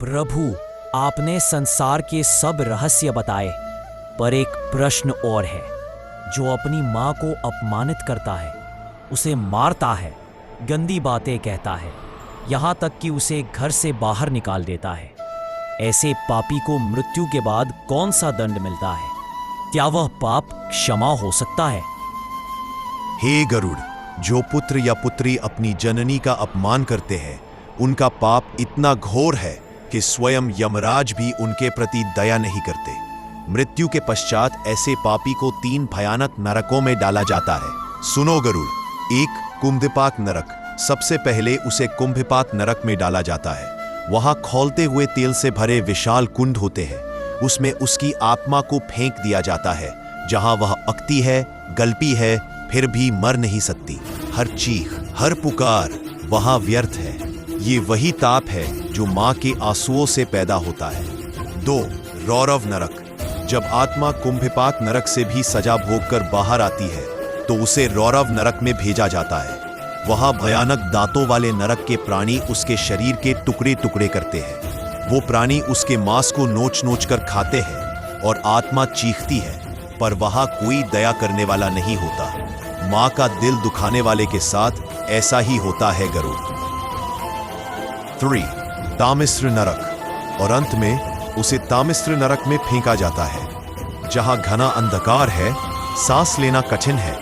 प्रभु, आपने संसार के सब रहस्य बताए, पर एक प्रश्न और है। जो अपनी माँ को अपमानित करता है, उसे मारता है, गंदी बातें कहता है, यहाँ तक कि उसे घर से बाहर निकाल देता है, ऐसे पापी को मृत्यु के बाद कौन सा दंड मिलता है? क्या वह पाप क्षमा हो सकता है? हे गरुड़, जो पुत्र या पुत्री अपनी जननी का अपमान करते हैं, उनका पाप इतना घोर है कि स्वयं यमराज भी उनके प्रति दया नहीं करते। मृत्यु के पश्चात ऐसे पापी को 3 भयानक नरकों में डाला जाता है। सुनो गरुड़, 1 कुंभपाक नरक। सबसे पहले उसे कुंभपाक नरक में डाला जाता है। वहां खौलते हुए तेल से भरे विशाल कुंड होते हैं। उसमें उसकी आत्मा को फेंक दिया जाता है, जहां वह अकती है, गलपी है, फिर भी मर नहीं सकती। हर चीख, हर पुकार वहां व्यर्थ है। ये वही ताप है जो मां के आंसुओं से पैदा होता है। 2 रौरव नरक। जब आत्मा कुंभपाक नरक से भी सजा भोगकर बाहर आती है, तो उसे रौरव नरक में भेजा जाता है। वहां भयानक दांतों वाले नरक के प्राणी उसके शरीर के टुकड़े टुकड़े करते हैं। वो प्राणी उसके मांस को नोच नोच कर खाते हैं और आत्मा चीखती है, पर वहां कोई दया करने वाला नहीं होता। मां का दिल दुखाने वाले के साथ ऐसा ही होता है गरुड़। 3 तामिस्र नरक। और अंत में उसे तामिस्र नरक में फेंका जाता है, जहां घना अंधकार है, सांस लेना कठिन है।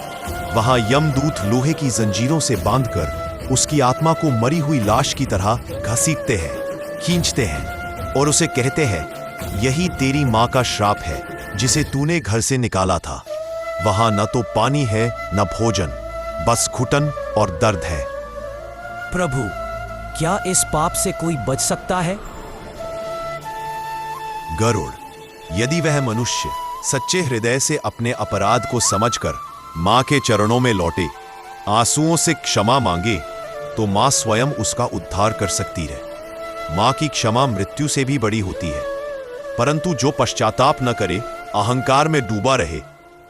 वहां यमदूत लोहे की जंजीरों से बांधकर उसकी आत्मा को मरी हुई लाश की तरह घसीटते हैं, खींचते हैं और उसे कहते हैं, यही तेरी मां का श्राप है जिसे तूने घर से निकाला था। वहां न तो पानी है न भोजन, बस घुटन और दर्द है। प्रभु, क्या इस पाप से कोई बच सकता है? गरुड़, यदि वह मनुष्य सच्चे हृदय से अपने अपराध को समझकर मां के चरणों में लौटे, आंसुओं से क्षमा मांगे, तो मां स्वयं उसका उद्धार कर सकती है। मां की क्षमा मृत्यु से भी बड़ी होती है। परंतु जो पश्चाताप न करे, अहंकार में डूबा रहे,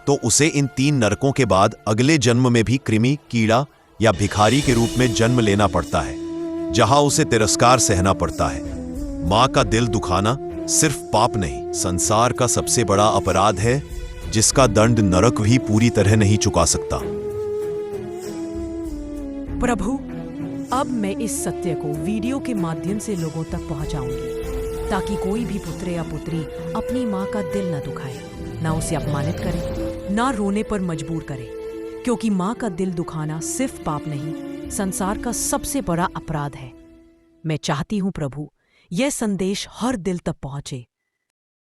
तो उसे इन 3 नरकों के बाद अगले जन्म में भी कृमि, कीड़ा या भिखारी के रूप में जन्म लेना पड़ता है, जहां उसे तिरस्कार सहना पड़ता है। मां का दिल दुखाना सिर्फ पाप नहीं, संसार का सबसे बड़ा अपराध है, जिसका दंड नरक भी पूरी तरह नहीं चुका सकता। प्रभु, अब मैं इस सत्य को वीडियो के माध्यम से लोगों तक पहुंचाऊंगी, ताकि कोई भी पुत्र या पुत्री अपनी मां का दिल न दुखाए, ना उसे अपमानित करे, ना रोने पर मजबूर करे, क्योंकि मां का दिल दुखाना सिर्फ पाप नहीं, संसार का सबसे बड़ा अपराध है। मैं चाहती हूं प्रभु, यह संदेश हर दिल तक पहुंचे